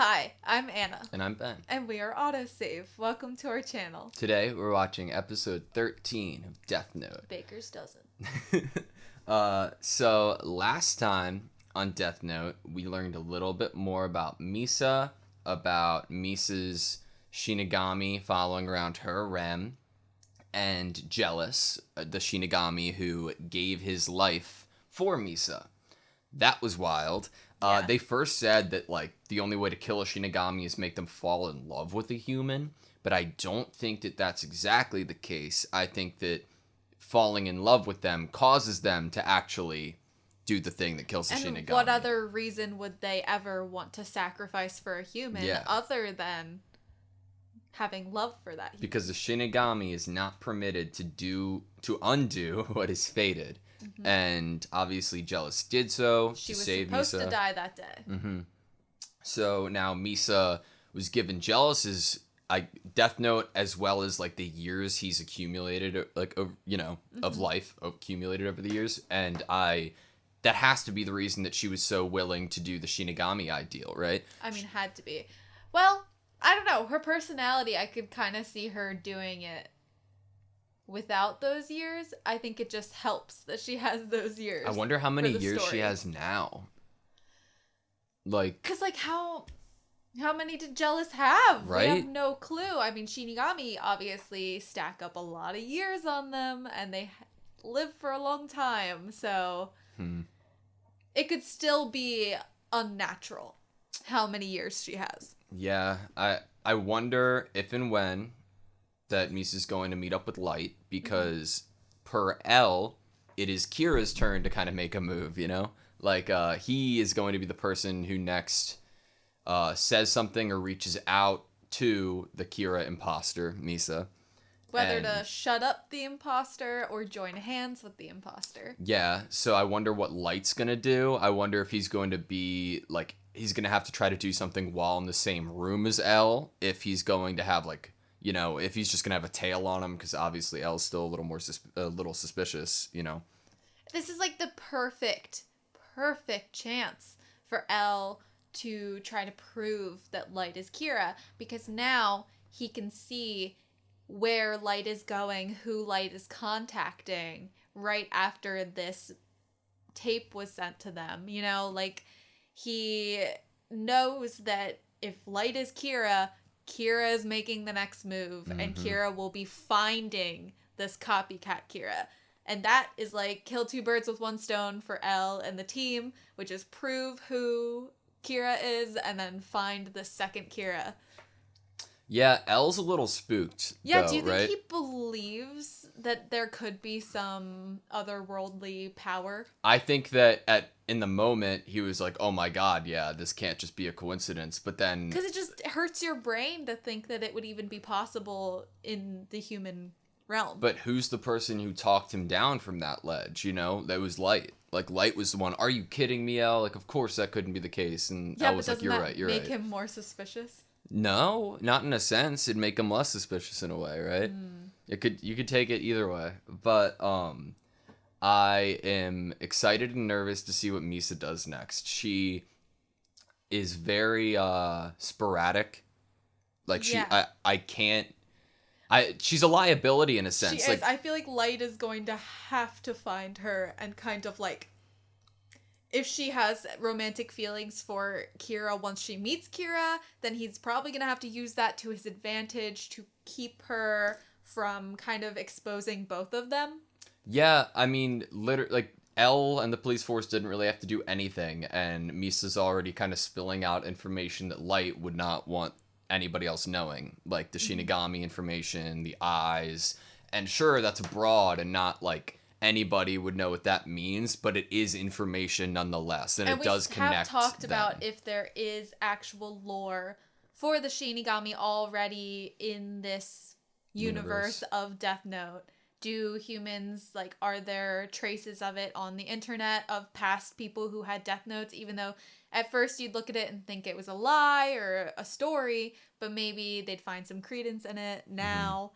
Hi, I'm Anna. And I'm Ben. And we are AutoSave. Welcome to our channel. Today we're watching episode 13 of Death Note. Baker's Dozen. So last time on Death Note, we learned a little bit more about Misa, about Misa's Shinigami following around her Rem, and Jealous, the Shinigami who gave his life for Misa. That was wild. Yeah. They first said that, the only way to kill a Shinigami is make them fall in love with a human, but I don't think that that's exactly the case. I think that falling in love with them causes them to actually do the thing that kills the And Shinigami. what other reason would they ever want to sacrifice for a human other than having love for that human? Because the Shinigami is not permitted to undo what is fated. Mm-hmm. And obviously Jealous did so to save Misa. She was supposed to die that day. Mm-hmm. So now Misa was given Jealous's Death Note, as well as the years he's accumulated, of life accumulated over the years, and that has to be the reason that she was so willing to do the Shinigami ideal, right? I mean, had to be. Well, I don't know. Her personality, I could kind of see her doing it without those years. I think it just helps that she has those years. I wonder how many years she has now. Because, how many did Jealous have? Right? We have no clue. I mean, Shinigami obviously stack up a lot of years on them, and they live for a long time, so it could still be unnatural how many years she has. Yeah, I wonder if and when that Misa's going to meet up with Light, because per L, it is Kira's turn to kind of make a move, he is going to be the person who next says something or reaches out to the Kira imposter, Misa. Whether to shut up the imposter or join hands with the imposter. Yeah, so I wonder what Light's going to do. I wonder if he's going to be, he's going to have to try to do something while in the same room as L, if he's going to have, if he's just going to have a tail on him, because obviously L's still a little more suspicious, This is the perfect chance for L to try to prove that Light is Kira, because now he can see where Light is going, who Light is contacting right after this tape was sent to them. He knows that if Light is Kira, Kira is making the next move, and Kira will be finding this copycat Kira. And that is kill two birds with one stone for L and the team, which is prove who Kira is and then find the second Kira. Yeah, L's a little spooked. Yeah, though, do you think right? he believes that there could be some otherworldly power? I think that in the moment he was like, "Oh my god, yeah, this can't just be a coincidence." But then, because it just hurts your brain to think that it would even be possible in the human realm. But who's the person who talked him down from that ledge? That was Light. Light was the one. Are you kidding me, L? Of course that couldn't be the case. And yeah, I was like, "You're right. You're right." Make him more suspicious? No, not in a sense. It'd make him less suspicious in a way, right? You could take it either way. But I am excited and nervous to see what Misa does next. She is very sporadic. She's a liability in a sense. She is. I feel like Light is going to have to find her and kind of if she has romantic feelings for Kira once she meets Kira, then he's probably going to have to use that to his advantage to keep her from kind of exposing both of them. Yeah, I mean, literally, L and the police force didn't really have to do anything, and Misa's already kind of spilling out information that Light would not want anybody else knowing, like the Shinigami information, the eyes, and sure, that's broad and not anybody would know what that means, but it is information nonetheless, and it does connect. We have talked about if there is actual lore for the Shinigami already in this universe of Death Note. Do humans, are there traces of it on the internet of past people who had Death Notes, even though at first you'd look at it and think it was a lie or a story, but maybe they'd find some credence in it now,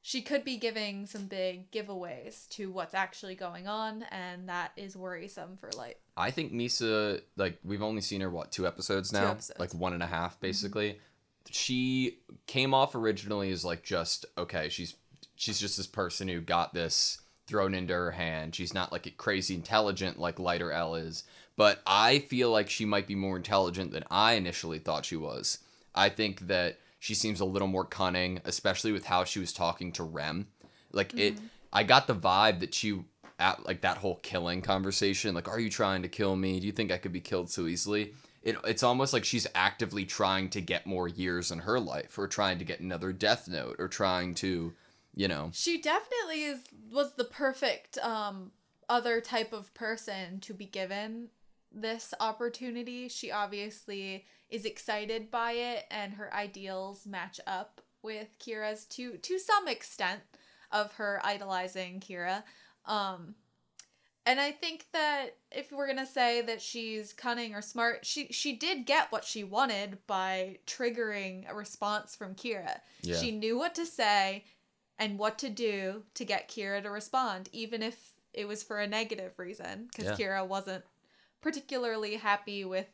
she could be giving some big giveaways to what's actually going on, and that is worrisome for Light. I think Misa, like, we've only seen her, what, 2 episodes now? 2 episodes. Like 1.5, basically. Mm-hmm. She came off originally as, like, just, okay, she's just this person who got this thrown into her hand. She's not, like, crazy intelligent like Light or Elle is. But I feel like she might be more intelligent than I initially thought she was. I think that she seems a little more cunning, especially with how she was talking to Rem. Like, I got the vibe that she... at like that whole killing conversation, like, are you trying to kill me? Do you think I could be killed so easily? It's almost like she's actively trying to get more years in her life, or trying to get another death note, or trying to, you know. She definitely was the perfect other type of person to be given this opportunity. She obviously is excited by it, and her ideals match up with Kira's to some extent of her idolizing Kira. And I think that if we're gonna say that she's cunning or smart, she did get what she wanted by triggering a response from Kira. Yeah. She knew what to say and what to do to get Kira to respond, even if it was for a negative reason, because Kira wasn't particularly happy with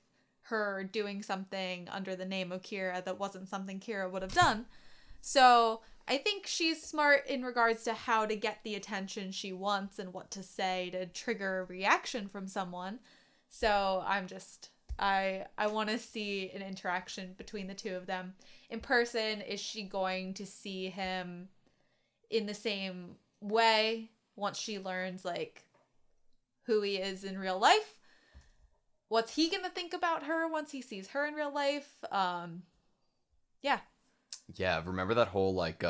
her doing something under the name of Kira that wasn't something Kira would have done. So I think she's smart in regards to how to get the attention she wants and what to say to trigger a reaction from someone. So I want to see an interaction between the two of them. In person, is she going to see him in the same way once she learns, like, who he is in real life? What's he going to think about her once he sees her in real life? Yeah. Yeah, remember that whole, like,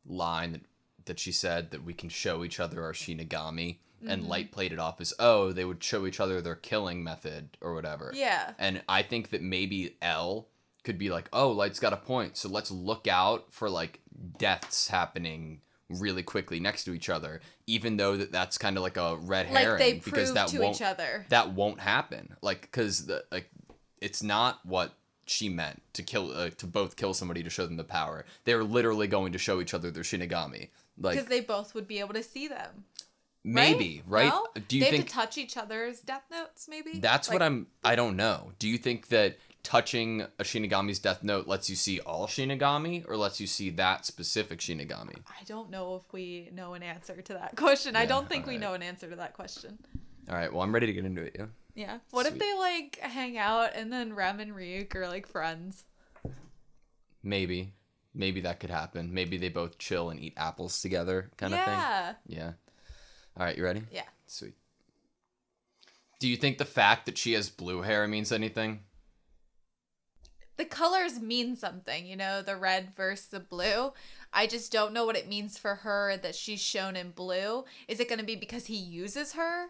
line that she said that we can show each other our Shinigami, and Light played it off as, oh, they would show each other their killing method or whatever. Yeah. And I think that maybe Elle could be like, oh, Light's got a point, so let's look out for, like, deaths happening really quickly next to each other, even though that's kind of like a red herring. Like, they because prove that to each other. That won't happen. Like, because, it's not what she meant to kill to both kill somebody to show them the power. They're literally going to show each other their Shinigami, like, because they both would be able to see them. Maybe, right? No? Do you they think have to touch each other's death notes? Maybe that's like, what I don't know. Do you think that touching a Shinigami's death note lets you see all Shinigami, or lets you see that specific Shinigami? I don't know if we know an answer to that question. Yeah, I don't think we know an answer to that question. All right, well, I'm ready to get into it. Yeah. What if they, like, hang out and then Rem and Ryuk are, like, friends? Maybe that could happen. Maybe they both chill and eat apples together, kind of thing. Yeah. All right, you ready? Yeah. Sweet. Do you think the fact that she has blue hair means anything? The colors mean something, you know, the red versus the blue. I just don't know what it means for her that she's shown in blue. Is it going to be because he uses her?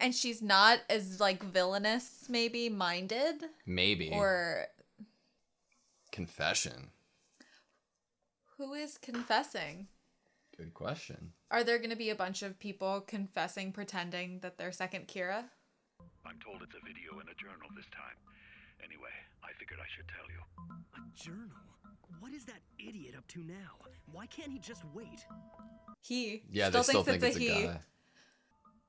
And she's not as, like, villainous, maybe, minded? Maybe. Or... confession. Who is confessing? Good question. Are there going to be a bunch of people confessing, pretending that they're second Kira? I'm told it's a video in a journal this time. Anyway, I figured I should tell you. A journal? What is that idiot up to now? Why can't he just wait? He. Yeah, still they still thinks think it's it's a he. guy.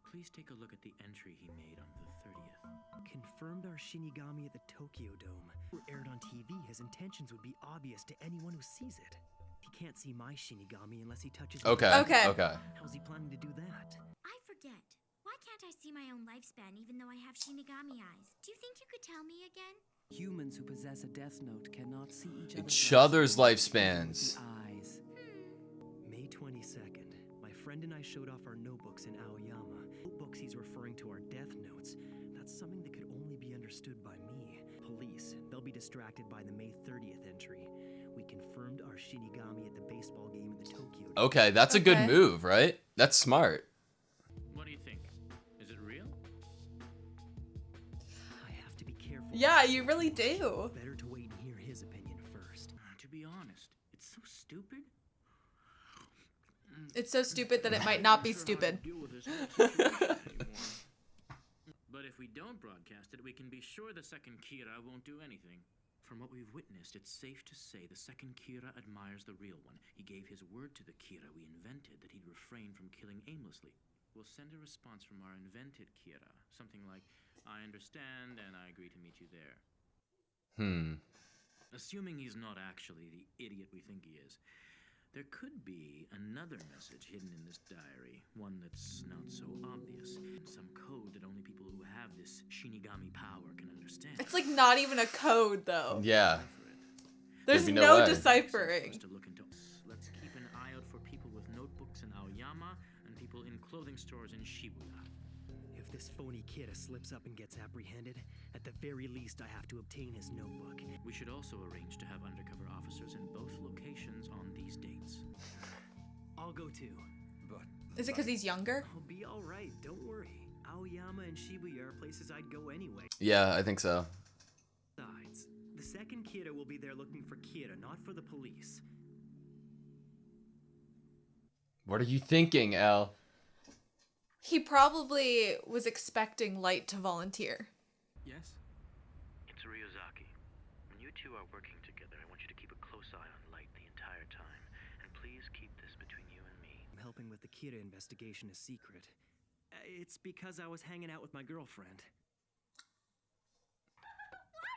Please take a look at the entry he made on the 30th. Confirmed our Shinigami at the Tokyo Dome. Aired on TV, his intentions would be obvious to anyone who sees it. He can't see my Shinigami unless he touches me. Okay. How's he planning to do that? I forget. Why can't I see my own lifespan even though I have Shinigami eyes? Do you think you could tell me again? Humans who possess a death note cannot see each other's lifespans. Eyes. May 22nd. My friend and I showed off our notebooks in Aoyama. Notebooks he's referring to are death notes. That's something that could only be understood by me. Police, they'll be distracted by the May 30th entry. We confirmed our Shinigami at the baseball game in the Tokyo Dome. Okay, that's a good move, right? That's smart. What do you think? Is it real? I have to be careful. Yeah, you really do. Better to wait and hear his opinion first. To be honest, it's so stupid. It's so stupid that it might not be stupid. But if we don't broadcast it, we can be sure the second Kira won't do anything. From what we've witnessed, it's safe to say the second Kira admires the real one. He gave his word to the Kira we invented that he'd refrain from killing aimlessly. we'll send a response from our invented Kira. Something like, I understand and I agree to meet you there. Assuming he's not actually the idiot we think he is, there could be another message hidden in this diary, one that's not so obvious. Some code that only people who have this Shinigami power can understand. It's like not even a code though. Yeah. There's There'd be no no way. deciphering. Let's keep an eye out for people with notebooks in Aoyama and people in clothing stores in Shibuya. If this phony Kira slips up and gets apprehended, at the very least I have to obtain his notebook. We should also arrange to have undercover officers in both locations on these dates. I'll go too. Is it because he's younger? I'll be alright, don't worry. Aoyama and Shibuya are places I'd go anyway. Yeah, I think so. Besides, the second Kira will be there looking for Kira, not for the police. What are you thinking, Al? He probably was expecting Light to volunteer. Yes? It's Ryuzaki. When you two are working together, I want you to keep a close eye on Light the entire time. And please keep this between you and me. I'm helping with the Kira investigation a secret. It's because I was hanging out with my girlfriend.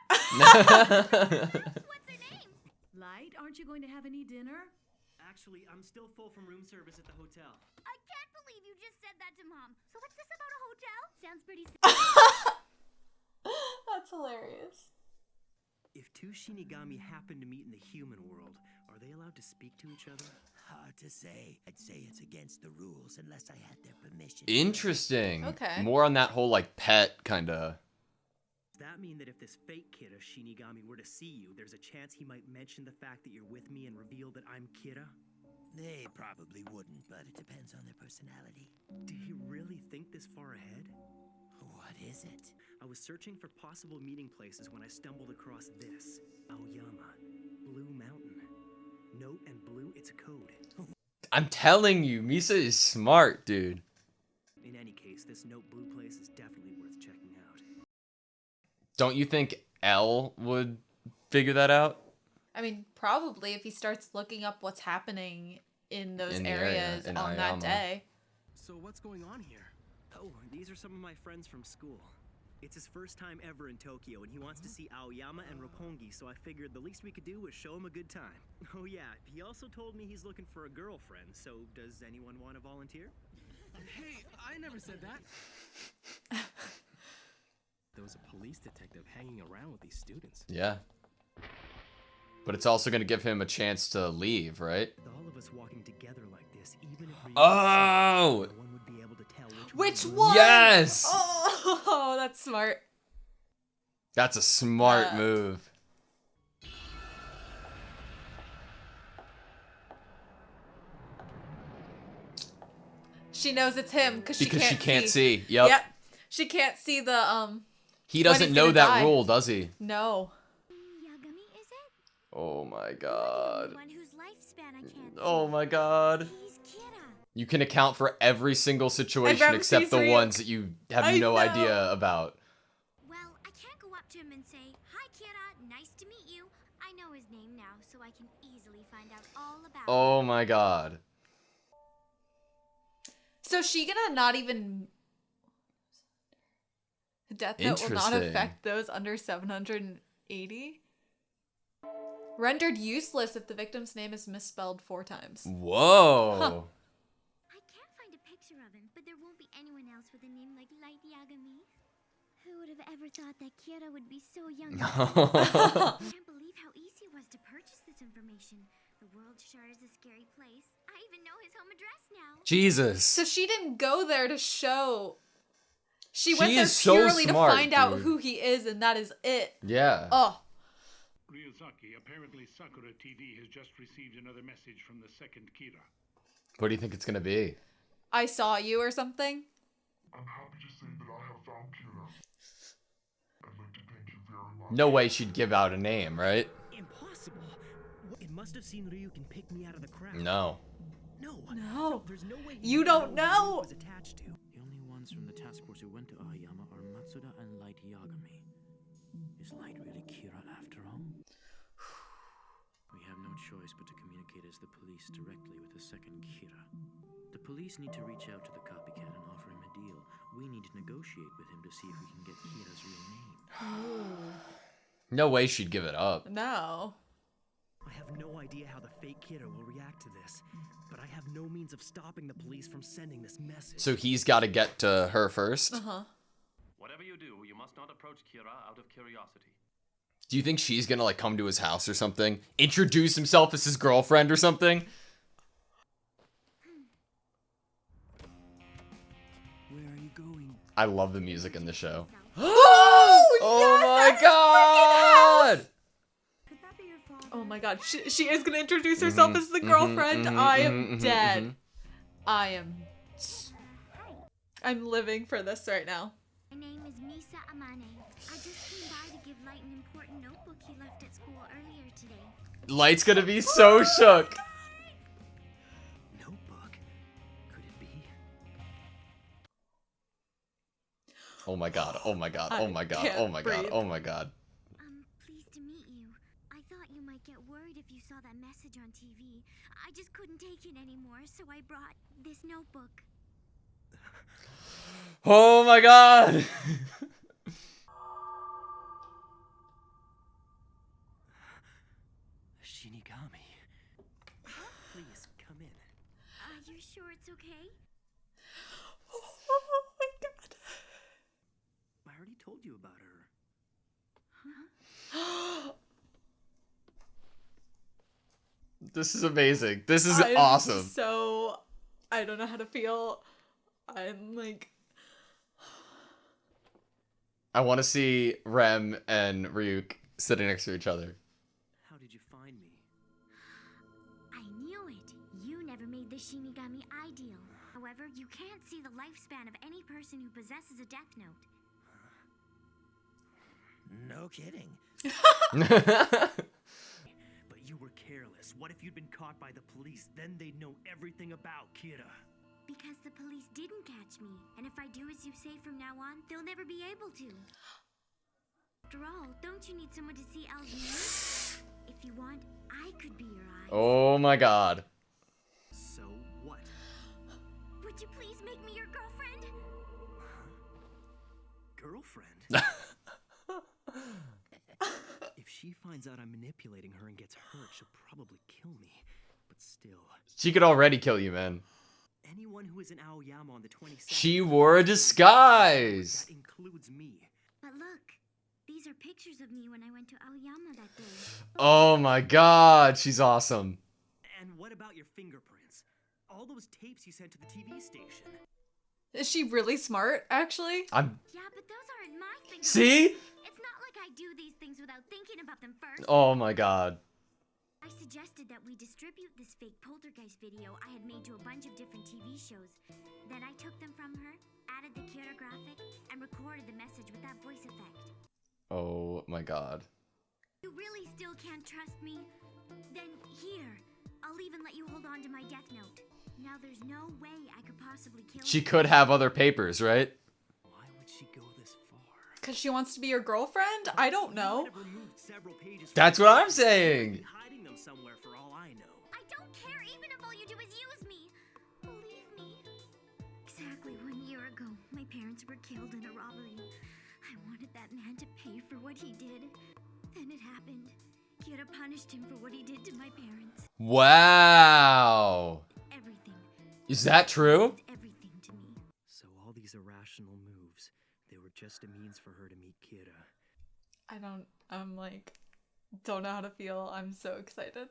What's her name? Light, aren't you going to have any dinner? Actually, I'm still full from room service at the hotel. I can't believe you just said that to Mom. So what's this about a hotel? Sounds pretty That's hilarious. If two Shinigami happen to meet in the human world, are they allowed to speak to each other? Hard to say. I'd say it's against the rules unless I had their permission. Interesting. Okay. More on that whole like pet kind of. Does that mean that if this fake Kira Shinigami were to see you, there's a chance he might mention the fact that you're with me and reveal that I'm Kira? They probably wouldn't, but it depends on their personality. Do you really think this far ahead? What is it? I was searching for possible meeting places when I stumbled across this. Aoyama. Blue Mountain. Note and blue, it's a code. I'm telling you, Misa is smart, dude. In any case, this Note Blue place is definitely worth checking out. Don't you think L would figure that out? I mean, probably if he starts looking up what's happening in those In the area, areas in on that Aoyama. day. So what's going on here? Oh, these are some of my friends from school. It's his first time ever in Tokyo, and he wants to see Aoyama and Roppongi, so I figured the least we could do was show him a good time. Oh yeah, he also told me he's looking for a girlfriend, so does anyone want to volunteer? Hey, I never said that. There was a police detective hanging around with these students. Yeah. But it's also going to give him a chance to leave, right? With all of us walking together like this, even if we Oh! no one would be able to tell Which one. one? Yes! Oh, that's smart. That's a smart move. She knows it's him because she can't see. Yep. Yep. She can't see the He when doesn't he's know gonna that die. rule, does he? No. Yagami, is it? Oh my You're the god. only one whose lifespan I can't Oh see. my god. He's Kira. You can account for every single situation Ramsey's except the real. ones that you have I no know. idea about. Well, I can't go up to him and say, "Hi, Kira. Nice to meet you." I know his name now, so I can easily find out all about him. Oh my god. So she gonna not even Death Note will not Interesting. affect those under 780? Rendered useless if the victim's name is misspelled 4 times. Whoa. Huh. I can't find a picture of him, but there won't be anyone else with a name like Light Yagami. Who would have ever thought that Kira would be so young? I can't believe how easy it was to purchase this information. The world sure is a scary place. I even know his home address now. Jesus. So she didn't go there to show. She She went there is so purely smart, to find out dude. who he is, and that is it. Yeah. Oh. Ryuzaki, apparently Sakura TV has just received another message from the second Kira. What do you think it's gonna be? I saw you or something? I'm happy to say that I have found Kira. I'd like to thank you very much. No way she'd give out a name, right? Impossible. It must have seen Ryukin pick me out of the crowd. No. No. There's no way You don't know. was attached to. The only ones from the task force who went to Aoyama are Matsuda and Light Yagami. Is Light really Kira after all? We have no choice but to communicate as the police directly with the second Kira. The police need to reach out to the copycat and We need to negotiate with him to see if we can get Kira's real name. No way she'd give it up. No. I have no idea how the fake Kira will react to this, but I have no means of stopping the police from sending this message. So he's got to get to her first. Whatever you do, you must not approach Kira out of curiosity. Do you think she's gonna like come to his house or something? Introduce himself as his girlfriend or something? Where are you going? I love the music in the show. Oh my god! Could that be your father? Oh my god, she is gonna introduce herself as the girlfriend. I am dead. I'm living for this right now. My name is Misa Amane. I just came by to give Light an important notebook he left at school earlier today. Light's gonna be so shook. Notebook? Could it be? Oh my god, oh my god, oh my god, oh my god, oh my god. I'm pleased to meet you. I thought you might get worried if you saw that message on TV. I just couldn't take it anymore, so I brought this notebook. Oh my god! Shinigami. Please, come in. Are you sure it's okay? Oh my god. I already told you about her. This is amazing. This is awesome. So, I don't know how to feel. I'm like... I want to see Rem and Ryuk sitting next to each other. How did you find me? I knew it. You never made the Shinigami ideal. However, you can't see the lifespan of any person who possesses a Death Note. No kidding. But you were careless. What if you'd been caught by the police? Then they'd know everything about Kira. Because the police didn't catch me, and if I do as you say from now on, they'll never be able to. After all, don't you need someone to see L's news? If you want, I could be your eyes. Oh my god. So what? Would you please make me your girlfriend? Girlfriend? If she finds out I'm manipulating her and gets hurt, she'll probably kill me. But still. She could already kill you, man. Anyone who is in Aoyama on the 22nd... She wore a disguise! That includes me. But look, these are pictures of me when I went to Aoyama that day. Oh my god, she's awesome. And what about your fingerprints? All those tapes you sent to the TV station. Is she really smart, actually? Yeah, but those aren't my fingerprints. See? It's not like I do these things without thinking about them first. Oh my god. I suggested that we distribute this fake poltergeist video I had made to a bunch of different TV shows. Then I took them from her, added the Kira graphic, and recorded the message with that voice effect. Oh my god. You really still can't trust me? Then here, I'll even let you hold on to my Death Note. Now there's no way I could possibly kill She you. could have other papers, right? Why would she go this far? Because she wants to be your girlfriend? I don't know. That's what I'm saying! Hiding them somewhere for all I know. I don't care even if all you do is use me. Believe me. Exactly 1 year ago, my parents were killed in a robbery. I wanted that man to pay for what he did. Then it happened. Kira punished him for what he did to my parents. Wow! Everything. Is that true? It's everything to me. So all these irrational moves, they were just a means for her to meet Kira. I'm like, don't know how to feel. I'm so excited.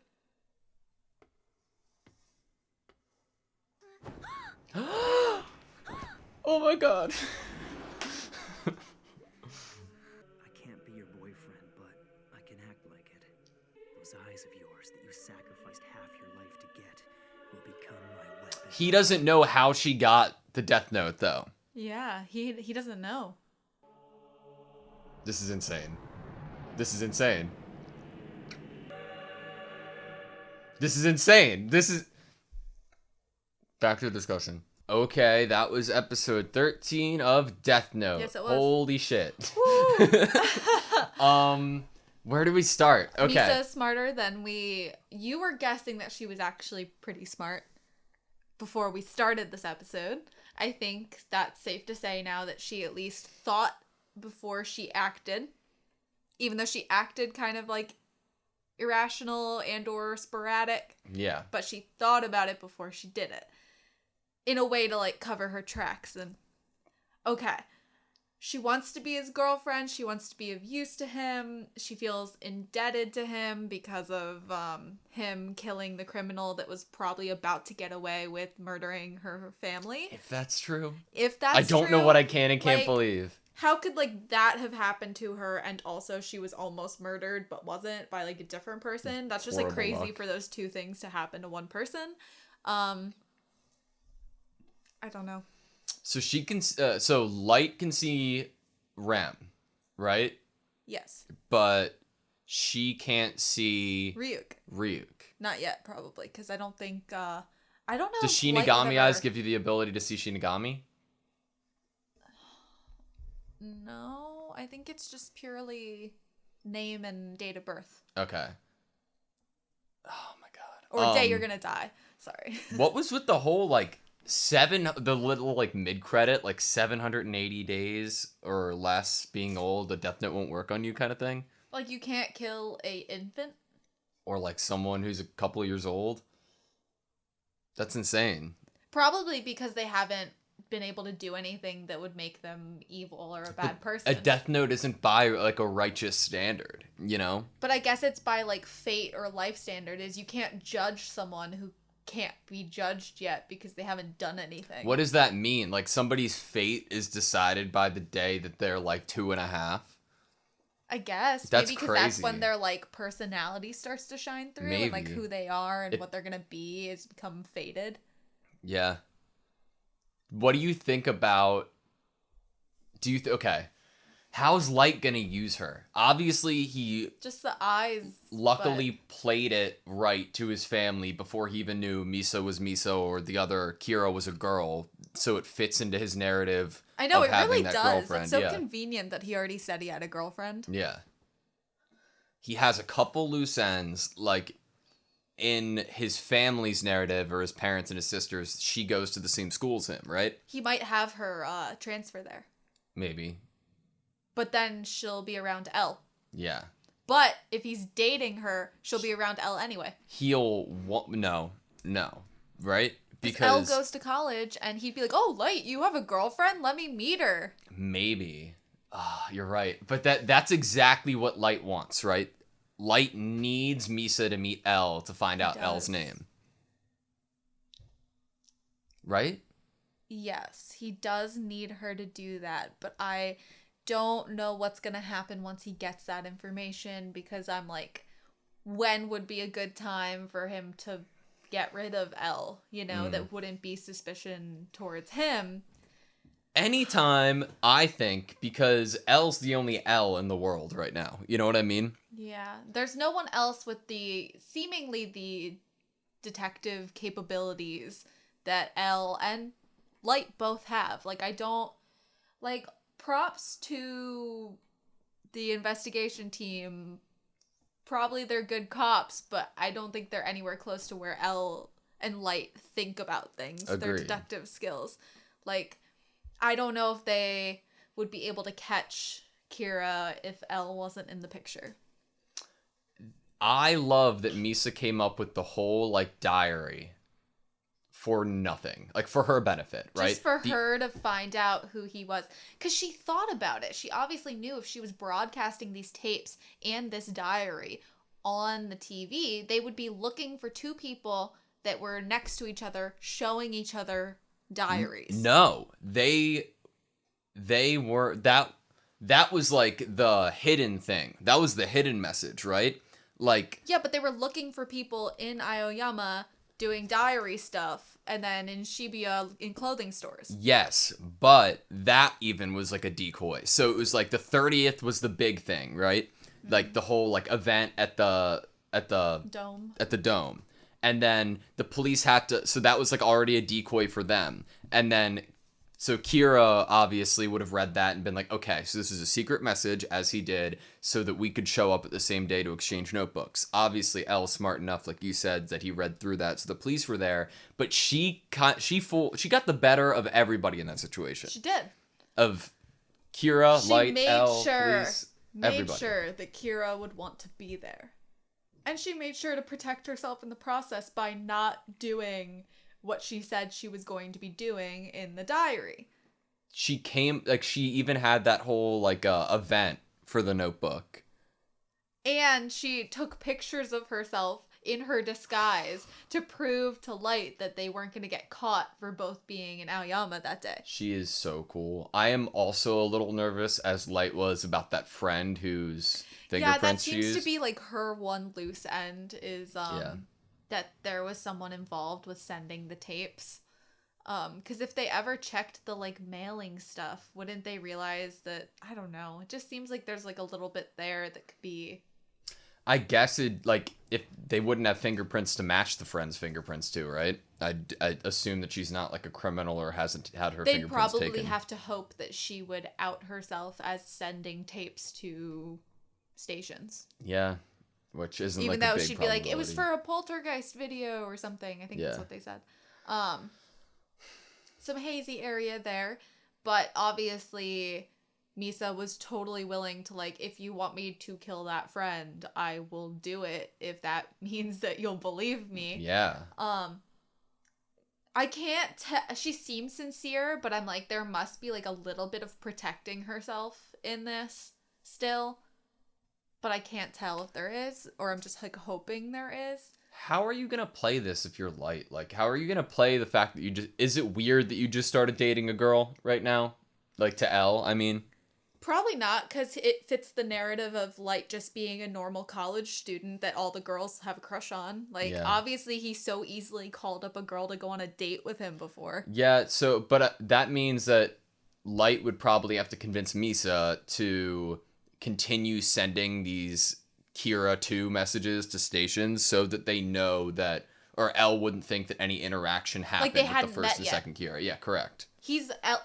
Oh my god. I can't be your boyfriend, but I can act like it. Those eyes of yours that you sacrificed half your life to get will become my weapon. He doesn't know how she got the Death Note, though. Yeah, he doesn't know. This is insane. This is insane. This is insane. This is... Back to the discussion. Okay, that was episode 13 of Death Note. Yes, it was. Holy shit. Where do we start? Okay. Misa's smarter than you were guessing that she was actually pretty smart before we started this episode. I think that's safe to say now that she at least thought before she acted, even though she acted kind of like irrational and or sporadic. Yeah. But she thought about it before she did it in a way to like cover her tracks. And okay, she wants to be his girlfriend. She wants to be of use to him. She feels indebted to him because of him killing the criminal that was probably about to get away with murdering her family. If that's true. If that's I don't true, know what I can and can't like, believe. How could like that have happened to her and also she was almost murdered but wasn't by like a different person? That's just like Horrible crazy luck. for those two things to happen to one person. I don't know. So she can. So Light can see Rem, right? Yes. But she can't see Ryuk. Not yet, probably, because I don't think. I don't know. Does if Light Shinigami would eyes ever... give you the ability to see Shinigami? No, I think it's just purely name and date of birth. Okay. Oh my god. Or day you're gonna die. Sorry. What was with the whole like the little like mid credit like 780 days or less being old, the death note won't work on you kind of thing? Like you can't kill a infant? Or like someone who's a couple years old? That's insane. Probably because they haven't been able to do anything that would make them evil or a bad person. A death note isn't by like a righteous standard, you know? But I guess it's by like fate or life standard is you can't judge someone who can't be judged yet because they haven't done anything. What does that mean? Like somebody's fate is decided by the day that they're like 2.5? I guess. That's maybe because crazy. that's when their like personality starts to shine through and like Maybe. who they are and what they're gonna be is become fated. Yeah. What do you think about... Okay. How's Light gonna use her? Obviously, he Just the eyes. luckily played it right to his family before he even knew Misa was Misa or the other Kira was a girl. So it fits into his narrative. I know, of it having really that does. girlfriend. It's so Yeah. convenient that he already said he had a girlfriend. Yeah. He has a couple loose ends, like in his family's narrative or his parents and his sisters, she goes to the same school as him, right? He might have her transfer there. Maybe. But then she'll be around L. Yeah. But if he's dating her, she'll be around L anyway. No, right? Because L goes to college and he'd be like, "Oh, Light, you have a girlfriend? Let me meet her." Maybe. You're right. But that's exactly what Light wants, right? Light needs Misa to meet L to find out L's name. Right? Yes, he does need her to do that, but I don't know what's going to happen once he gets that information because I'm like, when would be a good time for him to get rid of L, that wouldn't be suspicion towards him? Anytime, I think, because L's the only L in the world right now. You know what I mean? Yeah. There's no one else with seemingly the detective capabilities that L and Light both have. Props to the investigation team. Probably they're good cops, but I don't think they're anywhere close to where L and Light think about things. Agreed. Their deductive skills. I don't know if they would be able to catch Kira if L wasn't in the picture. I love that Misa came up with the whole, diary for nothing. For her benefit, right? Just for her to find out who he was. Because she thought about it. She obviously knew if she was broadcasting these tapes and this diary on the TV, they would be looking for two people that were next to each other, showing each other diaries. No, they were that was the hidden thing. That was the hidden message, right? Yeah, but they were looking for people in Aoyama doing diary stuff and then in Shibuya in clothing stores. Yes, but that even was a decoy. So it was the 30th was the big thing, right? The whole event at the dome. At the dome. And then the police had to, so that was already a decoy for them. And then So Kira obviously would have read that and been like, okay, so this is a secret message, as he did, so that we could show up at the same day to exchange notebooks. Obviously, Elle's smart enough, like you said, that he read through that, so the police were there. But she got the better of everybody in that situation. She did. Of Kira, Light, Elle, police, Made everybody. sure that Kira would want to be there. And she made sure to protect herself in the process by not doing what she said she was going to be doing in the diary. She even had that whole, event for the notebook. And she took pictures of herself in her disguise to prove to Light that they weren't going to get caught for both being in Aoyama that day. She is so cool. I am also a little nervous, as Light was, about that friend whose fingerprints that used. seems to be, her one loose end is, that there was someone involved with sending the tapes. Because if they ever checked the, mailing stuff, wouldn't they realize that, I don't know, it just seems like there's, a little bit there that could be... I guess if they wouldn't have fingerprints to match the friend's fingerprints too, right? I'd assume that she's not, a criminal or hasn't had her fingerprints taken. They'd probably have to hope that she would out herself as sending tapes to stations. Yeah. Which isn't even a though big she'd be like, it was probability. for a poltergeist video or something. I think that's what they said. Some hazy area there, but obviously Misa was totally willing to if you want me to kill that friend, I will do it if that means that you'll believe me. Yeah. I can't tell. She seems sincere, but I'm there must be a little bit of protecting herself in this still. But I can't tell if there is, or I'm just hoping there is. How are you gonna play this if you're Light? How are you gonna play the fact that is it weird that you just started dating a girl right now? To Elle, I mean? Probably not, because it fits the narrative of Light just being a normal college student that all the girls have a crush on. Obviously he so easily called up a girl to go on a date with him before. Yeah, but that means that Light would probably have to convince Misa to continue sending these Kira 2 messages to stations so that they know that, or Elle wouldn't think that any interaction happened with the first and second Kira. Yeah, correct.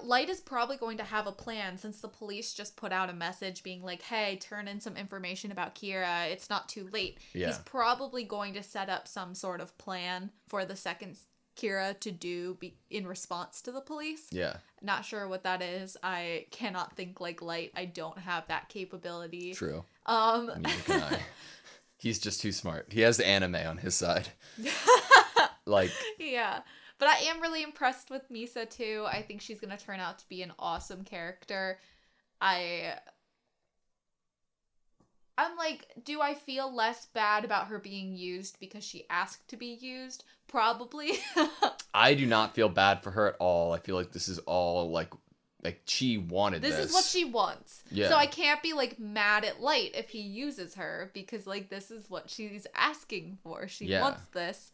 Light is probably going to have a plan since the police just put out a message being hey, turn in some information about Kira. It's not too late. Yeah. He's probably going to set up some sort of plan for the second Kira to do in response to the police. Yeah. Not sure what that is. I cannot think like Light. I don't have that capability. True. Neither can I. He's just too smart. He has the anime on his side. Yeah. But I am really impressed with Misa too. I think she's going to turn out to be an awesome character. I'm do I feel less bad about her being used because she asked to be used? Probably. I do not feel bad for her at all. I feel like this is all she wanted this. This is what she wants. Yeah. So I can't be mad at Light if he uses her because this is what she's asking for. She wants this.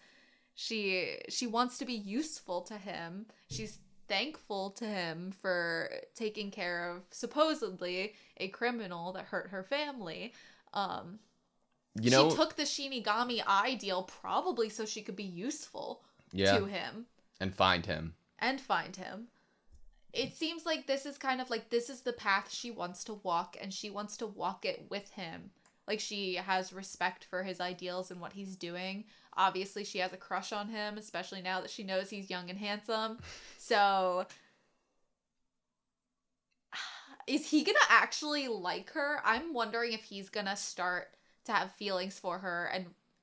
She wants to be useful to him. She's thankful to him for taking care of supposedly a criminal that hurt her family. She took the Shinigami ideal probably so she could be useful to him. And find him. It seems like this is kind of this is the path she wants to walk, and she wants to walk it with him. She has respect for his ideals and what he's doing. Obviously, she has a crush on him, especially now that she knows he's young and handsome. So, is he gonna actually like her? I'm wondering if he's gonna start to have feelings for her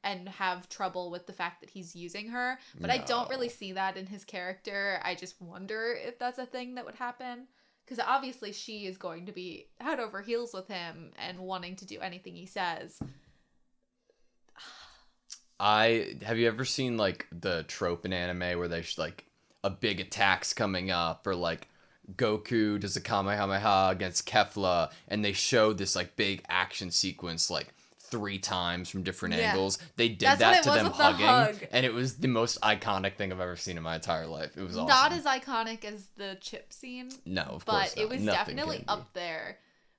and have trouble with the fact that he's using her. But no. I don't really see that in his character. I just wonder if that's a thing that would happen. Because obviously she is going to be head over heels with him and wanting to do anything he says. Have you ever seen the trope in anime where there's a big attack's coming up, or Goku does a Kamehameha against Kefla, and they show this big action sequence 3 times from different angles. They did that to them hugging, and it was the most iconic thing I've ever seen in my entire life. It was awesome. Not as iconic as the chip scene. No, of course not. But it was definitely up there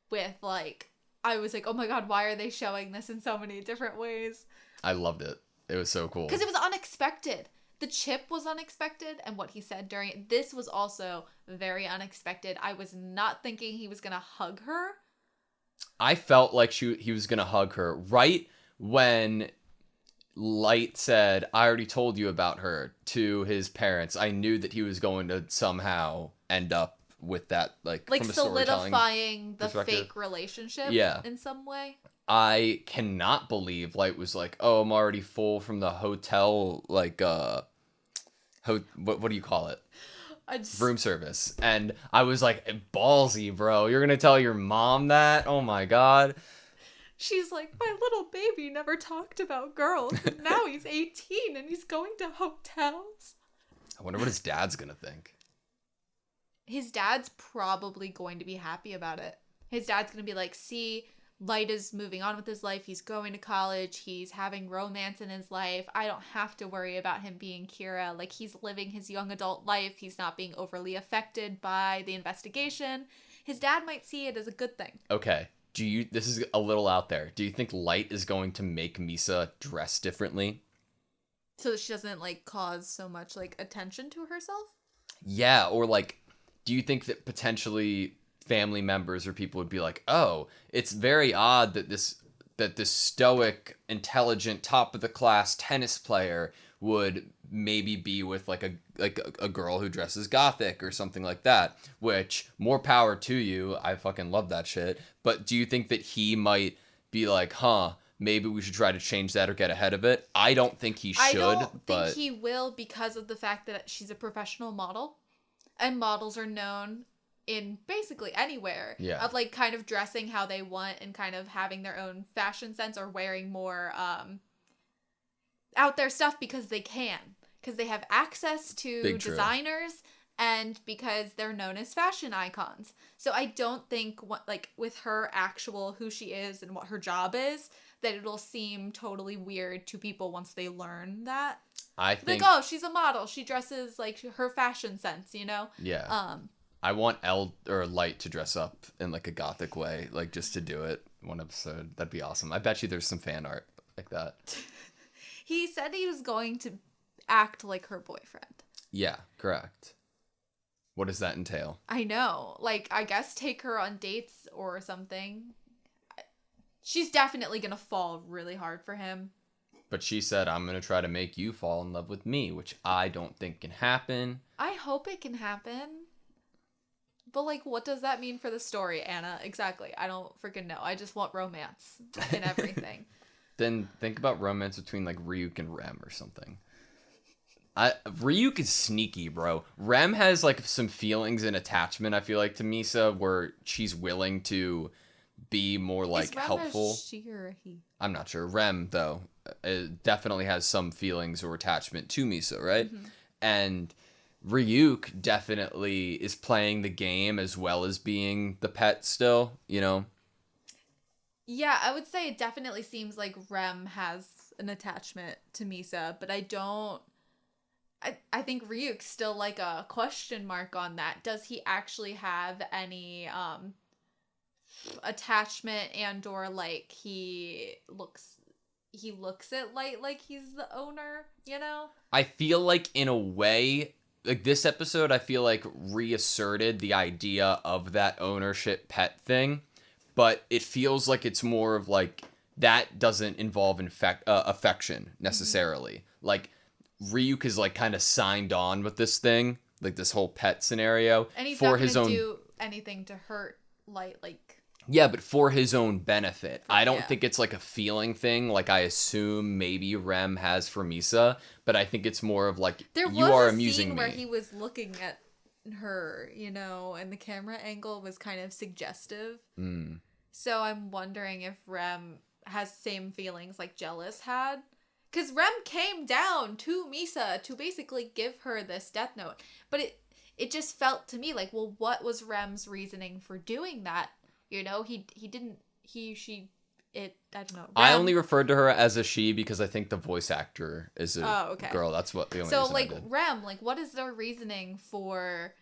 with I was oh my god, why are they showing this in so many different ways? I loved it. It was so cool. Because it was unexpected. the chip was unexpected, and what he said during it, this was also very unexpected. I was not thinking he was gonna hug her. I felt like he was gonna hug her right when Light said, "I already told you about her" to his parents. I knew that he was going to somehow end up with that, like from a solidifying the perspective. fake relationship in some way. I cannot believe Light was like, "Oh, I'm already full from the hotel, like what do you call it? Room service." And I was like, "Ballsy, bro. You're going to tell your mom that? Oh my god." She's like, "My little baby never talked about girls. And now he's 18 and he's going to hotels." I wonder what his dad's going to think. His dad's probably going to be happy about it. His dad's going to be like, "See, Light is moving on with his life. He's going to college. He's having romance in his life. I don't have to worry about him being Kira. Like, he's living his young adult life. He's not being overly affected by the investigation." His dad might see it as a good thing. Okay. This is a little out there. Do you think Light is going to make Misa dress differently? So that she doesn't, like, cause so much, like, attention to herself? Yeah, or, like, do you think that potentially family members or people would be like, "Oh, it's very odd that this stoic, intelligent, top of the class tennis player would maybe be with like a girl who dresses gothic or something like that," which, more power to you. I fucking love that shit. But do you think that he might be like, maybe we should try to change that or get ahead of it? I don't think he should. I don't think he will, because of the fact that she's a professional model. And models are known in basically anywhere of like kind of dressing how they want and kind of having their own fashion sense, or wearing more out there stuff because they have access to designers and because they're known as fashion icons. So I don't think with her actual who she is and what her job is, that it'll seem totally weird to people once they learn that. I think, like, oh, she's a model, she dresses like her fashion sense, you know? Yeah. I want Light to dress up in like a gothic way, like just to do it one episode. That'd be awesome. I bet you there's some fan art like that. He said he was going to act like her boyfriend. Yeah, correct. What does that entail? I know. Like, I guess take her on dates or something. She's definitely going to fall really hard for him. But she said, "I'm going to try to make you fall in love with me," which I don't think can happen. I hope it can happen. But, like, what does that mean for the story, Anna? Exactly. I don't freaking know. I just want romance in everything. Then think about romance between, like, Ryuk and Rem or something. Ryuk is sneaky, bro. Rem has, like, some feelings and attachment, I feel like, to Misa, where she's willing to be more, like, helpful. Is Rem a she or a he? I'm not sure. Rem, though, definitely has some feelings or attachment to Misa, right? Mm-hmm. And Ryuk definitely is playing the game as well as being the pet still, you know? Yeah, I would say it definitely seems like Rem has an attachment to Misa, but I think Ryuk's still like a question mark on that. Does he actually have any attachment, and or like he looks at Light like he's the owner, you know? I feel like in a way, like this episode, I feel like reasserted the idea of that ownership pet thing, but it feels like it's more of like that doesn't involve affection necessarily. Mm-hmm. Like Ryuk is like kind of signed on with this thing, like this whole pet scenario, and he's for not his gonna own do anything to hurt Light, like. Yeah, but for his own benefit. I don't think it's like a feeling thing like I assume maybe Rem has for Misa, but I think it's more of like, you are amusing me. There was a scene where he was looking at her, you know, and the camera angle was kind of suggestive. Mm. So I'm wondering if Rem has same feelings like Jealous had. Because Rem came down to Misa to basically give her this death note. But it just felt to me like, well, what was Rem's reasoning for doing that? You know, I don't know. Rem. I only referred to her as a she because I think the voice actor is a girl. That's what the only reason like I did. Rem, like what is their reasoning for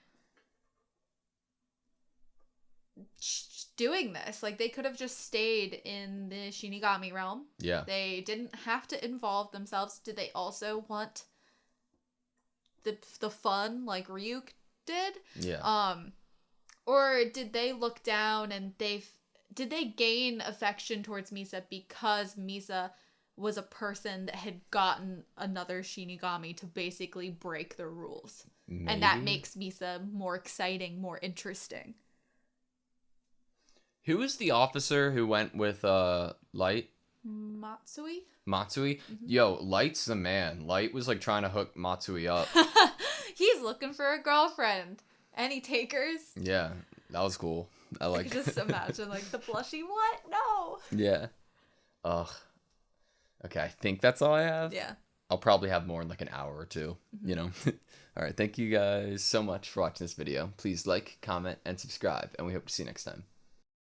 doing this? Like they could have just stayed in the Shinigami realm. Yeah. They didn't have to involve themselves. Did they also want the fun like Ryuk did? Yeah. Or did they look down and did they gain affection towards Misa because Misa was a person that had gotten another Shinigami to basically break the rules? Maybe. And that makes Misa more exciting, more interesting. Who was the officer who went with Light? Matsui? Matsui? Yo, Light's the man. Light was like trying to hook Matsui up. He's looking for a girlfriend. Any takers? Yeah, that was cool. I I like could just imagine like the blushy, what? No. Yeah. Ugh. Okay, I think that's all I have. Yeah. I'll probably have more in like an hour or two, you know? All right, thank you guys so much for watching this video. Please like, comment, and subscribe, and we hope to see you next time.